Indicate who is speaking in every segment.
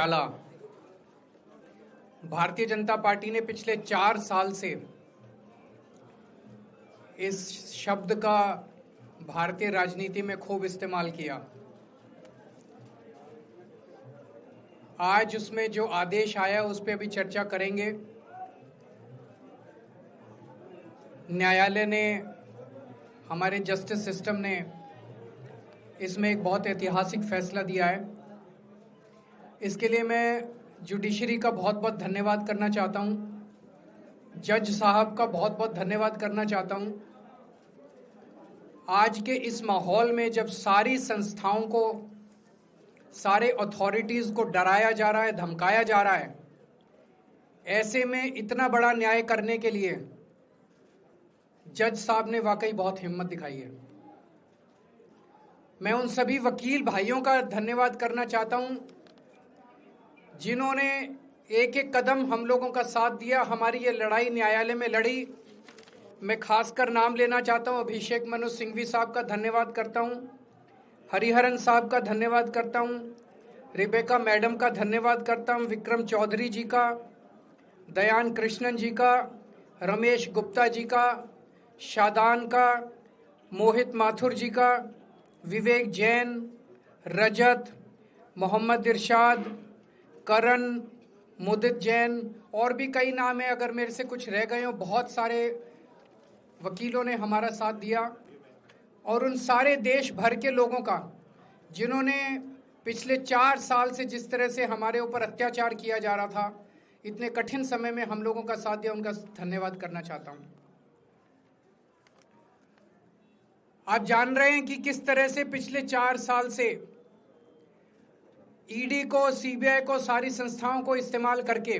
Speaker 1: घोटाला, भारतीय जनता पार्टी ने पिछले 4 साल से इस शब्द का भारतीय राजनीति में खूब इस्तेमाल किया। आज उसमें जो आदेश आया उस पर अभी चर्चा करेंगे। न्यायालय ने, हमारे जस्टिस सिस्टम ने इसमें एक बहुत ऐतिहासिक फैसला दिया है। इसके लिए मैं जुडिशरी का बहुत बहुत धन्यवाद करना चाहता हूं, जज साहब का बहुत बहुत धन्यवाद करना चाहता हूं। आज के इस माहौल में जब सारी संस्थाओं को, सारे अथॉरिटीज को डराया जा रहा है, धमकाया जा रहा है, ऐसे में इतना बड़ा न्याय करने के लिए जज साहब ने वाकई बहुत हिम्मत दिखाई है। मैं उन सभी वकील भाइयों का धन्यवाद करना चाहता हूं जिन्होंने एक एक कदम हम लोगों का साथ दिया, हमारी ये लड़ाई न्यायालय में लड़ी। मैं खासकर नाम लेना चाहता हूं, अभिषेक मनु सिंघवी साहब का धन्यवाद करता हूं, हरिहरन साहब का धन्यवाद करता हूं, रिबेका मैडम का धन्यवाद करता हूं, विक्रम चौधरी जी का, दयान कृष्णन जी का, रमेश गुप्ता जी का, शादान का, मोहित माथुर जी का, विवेक जैन, रजत, मोहम्मद इरशाद, करण, मुदित जैन, और भी कई नाम है, अगर मेरे से कुछ रह गए हो। बहुत सारे वकीलों ने हमारा साथ दिया, और उन सारे देश भर के लोगों का जिन्होंने पिछले 4 साल से जिस तरह से हमारे ऊपर अत्याचार किया जा रहा था, इतने कठिन समय में हम लोगों का साथ दिया, उनका धन्यवाद करना चाहता हूं। आप जान रहे हैं कि किस तरह से पिछले 4 साल से ईडी को, सीबीआई को, सारी संस्थाओं को इस्तेमाल करके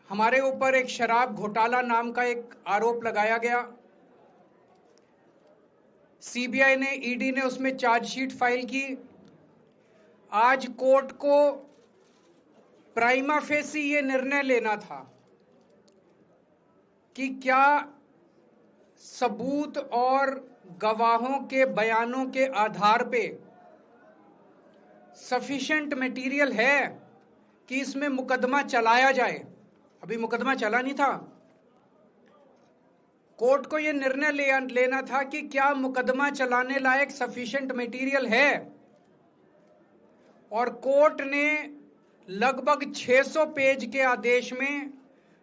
Speaker 1: हमारे ऊपर एक शराब घोटाला नाम का एक आरोप लगाया गया। सीबीआई ने, ईडी ने उसमें चार्जशीट फाइल की। आज कोर्ट को प्राइमा फेसी ये निर्णय लेना था कि क्या सबूत और गवाहों के बयानों के आधार पे सफिशिएंट मटेरियल है कि इसमें मुकदमा चलाया जाए। अभी मुकदमा चला नहीं था। कोर्ट को यह निर्णय लेना था कि क्या मुकदमा चलाने लायक सफिशिएंट मटेरियल है, और कोर्ट ने लगभग 600 पेज के आदेश में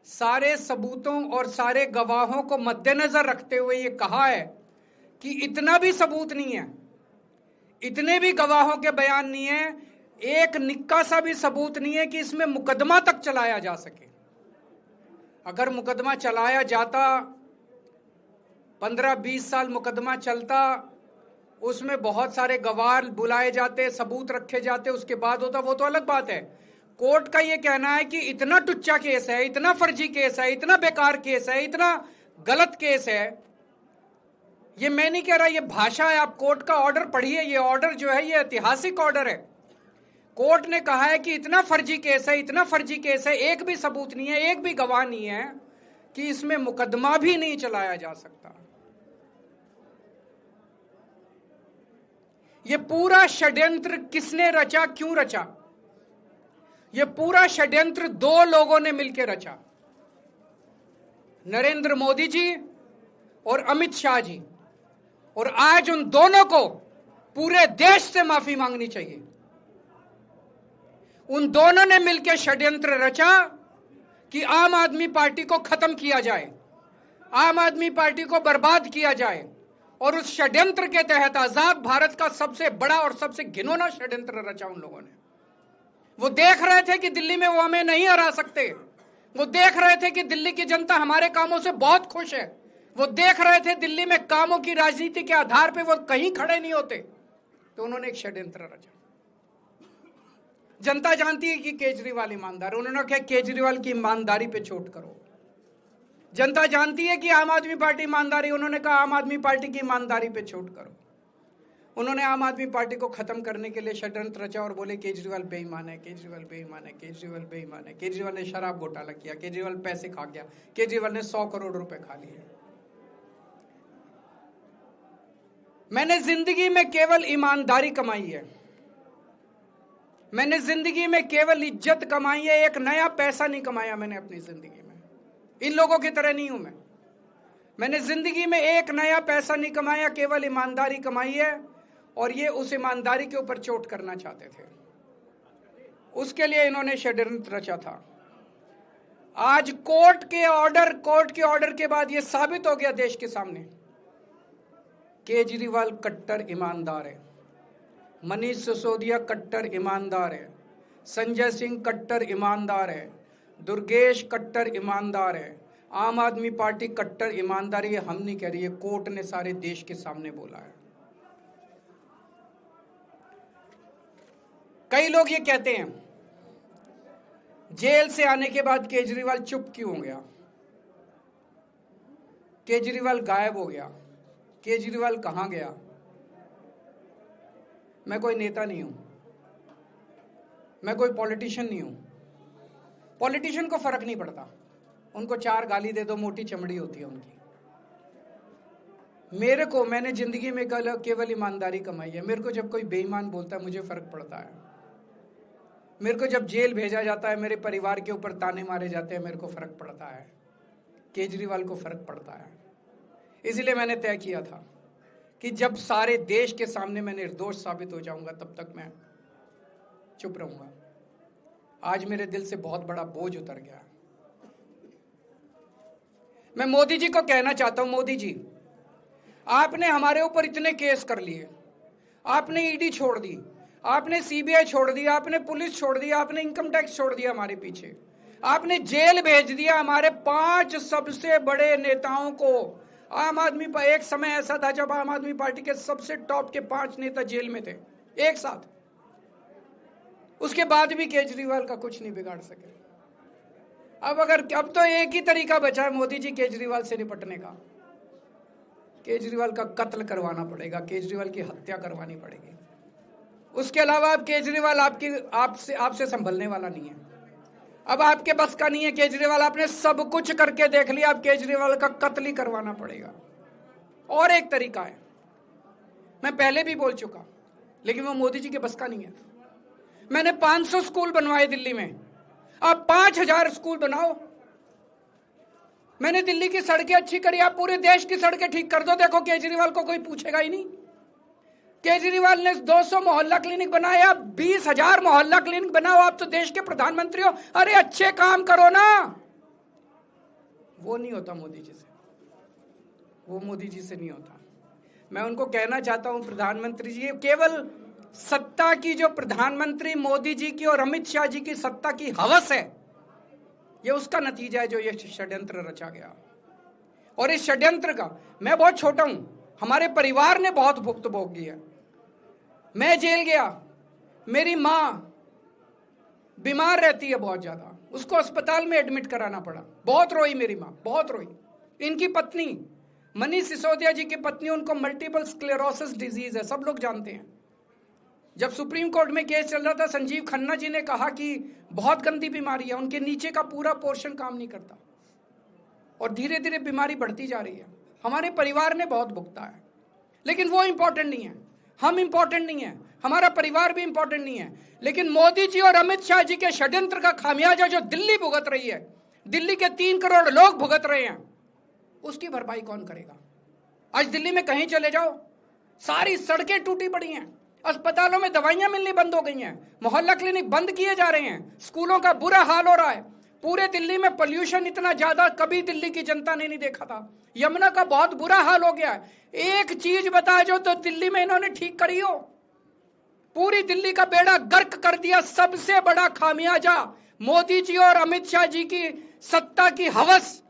Speaker 1: सारे सबूतों और सारे गवाहों को मद्देनजर रखते हुए ये कहा है कि इतना भी सबूत नहीं है, इतने भी गवाहों के बयान नहीं है, एक निक्का सा भी सबूत नहीं है कि इसमें मुकदमा तक चलाया जा सके। अगर मुकदमा चलाया जाता, 15-20 साल मुकदमा चलता, उसमें बहुत सारे गवाह बुलाए जाते, सबूत रखे जाते, उसके बाद होता, वो तो अलग बात है। कोर्ट का ये कहना है कि इतना टुच्चा केस है, इतना फर्जी केस है, इतना बेकार केस है, इतना गलत केस है। ये मैं नहीं कह रहा, ये भाषा है। आप कोर्ट का ऑर्डर पढ़िए। ये ऑर्डर जो है ये ऐतिहासिक ऑर्डर है। कोर्ट ने कहा है कि इतना फर्जी केस है, इतना फर्जी केस है, एक भी सबूत नहीं है, एक भी गवाह नहीं है कि इसमें मुकदमा भी नहीं चलाया जा सकता। ये पूरा षड्यंत्र किसने रचा, क्यों रचा? ये पूरा षड्यंत्र 2 लोगों ने मिलकर रचा, नरेंद्र मोदी जी और अमित शाह जी। और आज उन दोनों को पूरे देश से माफी मांगनी चाहिए। उन दोनों ने मिलकर षड्यंत्र रचा कि आम आदमी पार्टी को खत्म किया जाए, आम आदमी पार्टी को बर्बाद किया जाए। और उस षड्यंत्र के तहत आजाद भारत का सबसे बड़ा और सबसे घिनौना षड्यंत्र रचा उन लोगों ने। वो देख रहे थे कि दिल्ली में वो हमें नहीं हरा सकते। वो देख रहे थे कि दिल्ली की जनता हमारे कामों से बहुत खुश है। वो देख रहे थे दिल्ली में कामों की राजनीति के आधार पे वो कहीं खड़े नहीं होते। तो उन्होंने एक षड्यंत्र रचा। जनता जानती है कि केजरीवाल ईमानदार, उन्होंने कहा केजरीवाल की ईमानदारी पे चोट करो। जनता जानती है कि आम आदमी पार्टी ईमानदारी, उन्होंने कहा आम आदमी पार्टी की ईमानदारी पे चोट करो। उन्होंने आम आदमी पार्टी को खत्म करने के लिए षड्यंत्र रचा और बोले केजरीवाल बेईमान है, केजरीवाल बेईमान है, केजरीवाल बेईमान है, केजरीवाल ने शराब घोटाला किया, केजरीवाल पैसे खा गया, केजरीवाल ने 100 करोड़ रुपए खा लिए। मैंने जिंदगी में केवल ईमानदारी कमाई है। मैंने जिंदगी में केवल इज्जत कमाई है, एक नया पैसा नहीं कमाया मैंने अपनी जिंदगी में। इन लोगों की तरह नहीं हूं मैं। मैंने जिंदगी में एक नया पैसा नहीं कमाया, केवल ईमानदारी कमाई है, और ये उस ईमानदारी के ऊपर चोट करना चाहते थे। उसके लिए इन्होंने षड्यंत्र रचा था। आज कोर्ट के ऑर्डर के बाद यह साबित हो गया देश के सामने, केजरीवाल कट्टर ईमानदार है, मनीष सिसोदिया कट्टर ईमानदार है, संजय सिंह कट्टर ईमानदार है, दुर्गेश कट्टर ईमानदार है, आम आदमी पार्टी कट्टर ईमानदारी है। हम नहीं कह रही है, कोर्ट ने सारे देश के सामने बोला है। कई लोग ये कहते हैं जेल से आने के बाद केजरीवाल चुप क्यों हो गया, केजरीवाल गायब हो गया, केजरीवाल कहां गया। मैं कोई नेता नहीं हूं, मैं कोई पॉलिटिशियन नहीं हूं। पॉलिटिशियन को फर्क नहीं पड़ता, उनको 4 गाली दे दो, मोटी चमड़ी होती है उनकी। मैंने जिंदगी में केवल ईमानदारी कमाई है। मेरे को जब कोई बेईमान बोलता है मुझे फर्क पड़ता है। मेरे को जब जेल भेजा जाता है, मेरे परिवार के ऊपर ताने मारे जाते हैं, मेरे को फर्क पड़ता है। केजरीवाल को फर्क पड़ता है। इसलिए मैंने तय किया था कि जब सारे देश के सामने मैं निर्दोष साबित हो जाऊंगा, तब तक मैं चुप रहूंगा। आज मेरे दिल से बहुत बड़ा बोझ उतर गया। मैं मोदी जी को कहना चाहता हूं, मोदी जी, आपने हमारे ऊपर इतने केस कर लिए, आपने ईडी छोड़ दी, आपने सीबीआई छोड़ दिया, आपने पुलिस छोड़ दिया, आपने इनकम टैक्स छोड़ दिया हमारे पीछे, आपने जेल भेज दिया हमारे 5 सबसे बड़े नेताओं को। आम आदमी पर एक समय ऐसा था जब आम आदमी पार्टी के सबसे टॉप के 5 नेता जेल में थे एक साथ। उसके बाद भी केजरीवाल का कुछ नहीं बिगाड़ सके। अब तो एक ही तरीका बचा है मोदी जी केजरीवाल से निपटने का, केजरीवाल का कत्ल करवाना पड़ेगा, केजरीवाल की हत्या करवानी पड़ेगी। उसके अलावा अब केजरीवाल आपसे संभलने वाला नहीं है। अब आपके बस का नहीं है केजरीवाल, आपने सब कुछ करके देख लिया, अब केजरीवाल का कत्ल ही करवाना पड़ेगा। और एक तरीका है, मैं पहले भी बोल चुका, लेकिन वो मोदी जी के बस का नहीं है। मैंने 500 स्कूल बनवाए दिल्ली में, आप 5000 स्कूल बनाओ। मैंने दिल्ली की सड़कें अच्छी करी, आप पूरे देश की सड़कें ठीक कर दो, देखो केजरीवाल को कोई पूछेगा ही नहीं। केजरीवाल ने 200 मोहल्ला क्लिनिक बनाए, आप 20,000 मोहल्ला क्लिनिक बनाओ। आप तो देश के प्रधानमंत्री हो, अरे अच्छे काम करो ना। वो नहीं होता मोदी जी से, वो मोदी जी से नहीं होता। मैं उनको कहना चाहता हूं, प्रधानमंत्री जी, केवल सत्ता की जो प्रधानमंत्री मोदी जी की और अमित शाह जी की सत्ता की हवस है, ये उसका नतीजा है जो ये षड्यंत्र रचा गया। और इस षड्यंत्र का मैं बहुत छोटा हूं, हमारे परिवार ने बहुत भुगत भोगी है। मैं जेल गया, मेरी मां बीमार रहती है बहुत ज्यादा, उसको अस्पताल में एडमिट कराना पड़ा, बहुत रोई मेरी मां, बहुत रोई। इनकी पत्नी मनीष सिसोदिया जी की पत्नी, उनको मल्टीपल स्क्लेरोसिस डिजीज है, सब लोग जानते हैं। जब सुप्रीम कोर्ट में केस चल रहा था, संजीव खन्ना जी ने कहा कि बहुत गंदी बीमारी है, उनके नीचे का पूरा पोर्शन काम नहीं करता और धीरे धीरे बीमारी बढ़ती जा रही है। हमारे परिवार ने बहुत भुगता है, लेकिन वो इंपॉर्टेंट नहीं है, हम इंपॉर्टेंट नहीं है, हमारा परिवार भी इंपॉर्टेंट नहीं है। लेकिन मोदी जी और अमित शाह जी के षड्यंत्र का खामियाजा जो दिल्ली भुगत रही है, दिल्ली के 3 करोड़ लोग भुगत रहे हैं, उसकी भरपाई कौन करेगा? आज दिल्ली में कहीं चले जाओ, सारी सड़कें टूटी पड़ी हैं, अस्पतालों में दवाइयां मिलनी बंद हो गई हैं, मोहल्ला क्लिनिक बंद किए जा रहे हैं, स्कूलों का बुरा हाल हो रहा है। पूरे दिल्ली में पोल्यूशन इतना ज्यादा कभी दिल्ली की जनता ने नहीं देखा था। यमुना का बहुत बुरा हाल हो गया है। एक चीज बता जो तो दिल्ली में इन्होंने ठीक करी हो, पूरी दिल्ली का बेड़ा गर्क कर दिया। सबसे बड़ा खामियाजा मोदी जी और अमित शाह जी की सत्ता की हवस,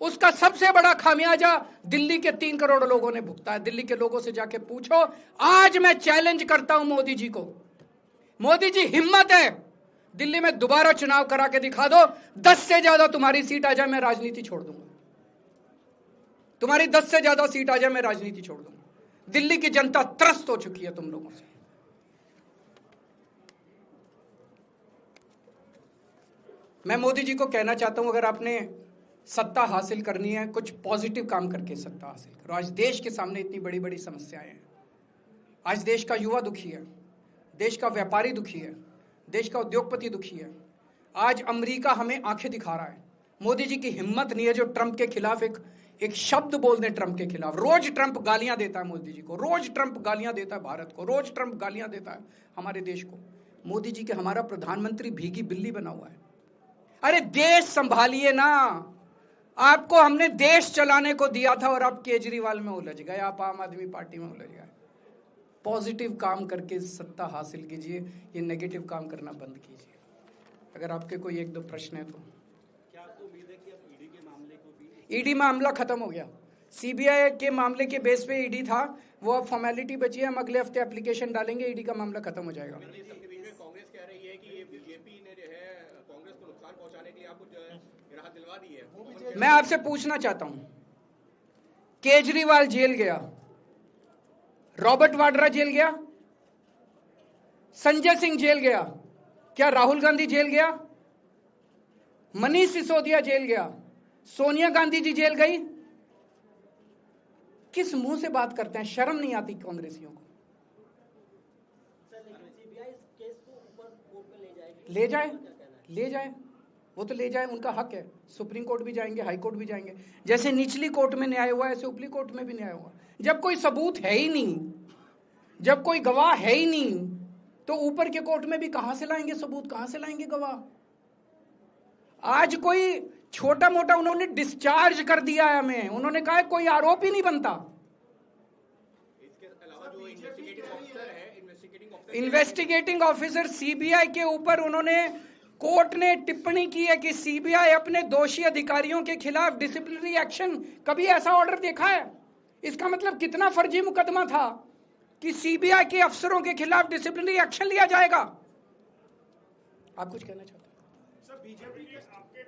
Speaker 1: उसका सबसे बड़ा खामियाजा दिल्ली के 3 करोड़ लोगों ने भुगता है। दिल्ली के लोगों से जाके पूछो। आज मैं चैलेंज करता हूं मोदी जी को, मोदी जी हिम्मत है दिल्ली में दोबारा चुनाव करा के दिखा दो, 10 से ज्यादा तुम्हारी सीट आ जाए, मैं राजनीति छोड़ दूंगा। तुम्हारी 10 से ज्यादा सीट आ जाए, मैं राजनीति छोड़ दूंगा। दिल्ली की जनता त्रस्त हो चुकी है तुम लोगों से। मैं मोदी जी को कहना चाहता हूं, अगर आपने सत्ता हासिल करनी है, कुछ पॉजिटिव काम करके सत्ता हासिल करो। आज देश के सामने इतनी बड़ी बड़ी समस्याएं हैं। आज देश का युवा दुखी है, देश का व्यापारी दुखी है, देश का उद्योगपति दुखी है। आज अमेरिका हमें आंखें दिखा रहा है। मोदी जी की हिम्मत नहीं है जो ट्रंप के खिलाफ एक शब्द बोल दें। ट्रंप के खिलाफ रोज ट्रंप गालियां देता है मोदी जी को, रोज ट्रंप गालियां देता है भारत को, रोज ट्रंप गालियां देता है हमारे देश को। मोदी जी के हमारा प्रधानमंत्री भीगी बिल्ली बना हुआ है। अरे देश संभालिए ना। आपको हमने देश चलाने को दिया था और आप केजरीवाल में उलझ गए, आप आम आदमी पार्टी में उलझ गए। पॉजिटिव काम करके सत्ता हासिल कीजिए, ये नेगेटिव काम करना बंद कीजिए। अगर आपके कोई एक दो प्रश्न है तो।
Speaker 2: क्या आपको उम्मीद है कि अब ईडी के मामले को भी?
Speaker 1: ईडी मामला खत्म हो गया। सीबीआई के मामले के बेस पे ईडी था, वो अब फॉर्मेलिटी बची है। हम अगले हफ्ते एप्लीकेशन डालेंगे, ईडी का मामला खत्म हो जाएगा।
Speaker 2: कांग्रेस कह रही है कि ये बीजेपी ने जो है कांग्रेस को नुकसान पहुंचाने के लिए आपको जो है राहत दिलवा दी है।
Speaker 1: मैं आपसे पूछना चाहता हूं, केजरीवाल जेल गया, रॉबर्ट वाड्रा जेल गया, संजय सिंह जेल गया, क्या राहुल गांधी जेल गया? मनीष सिसोदिया जेल गया, सोनिया गांधी जी जेल गई? किस मुंह से बात करते हैं? शर्म नहीं आती कांग्रेसियों को? ले जाए, ले जाए, वो तो ले जाए, उनका हक है। सुप्रीम कोर्ट भी जाएंगे, हाई कोर्ट भी जाएंगे। जैसे निचली कोर्ट में न्याय हुआ ऐसे ऊपरी कोर्ट में भी न्याय हुआ। जब कोई सबूत है ही नहीं, जब कोई गवाह है ही नहीं, तो ऊपर के कोर्ट में भी कहां से लाएंगे सबूत, कहां से लाएंगे गवाह? आज कोई छोटा मोटा उन्होंने डिस्चार्ज कर दिया है हमें, उन्होंने कहा कोई आरोप ही नहीं बनता।
Speaker 2: इसके अलावा जो
Speaker 1: इन्वेस्टिगेटिंग ऑफिसर सीबीआई के ऊपर उन्होंने, कोर्ट ने टिप्पणी की है कि सीबीआई अपने दोषी अधिकारियों के खिलाफ डिसिप्लिनरी एक्शन, कभी ऐसा ऑर्डर देखा है? इसका मतलब कितना फर्जी मुकदमा था कि सीबीआई के अफसरों के खिलाफ डिसिप्लिनरी एक्शन लिया जाएगा। आप कुछ कहना चाहते हैं?
Speaker 3: सर बीजेपी के आपके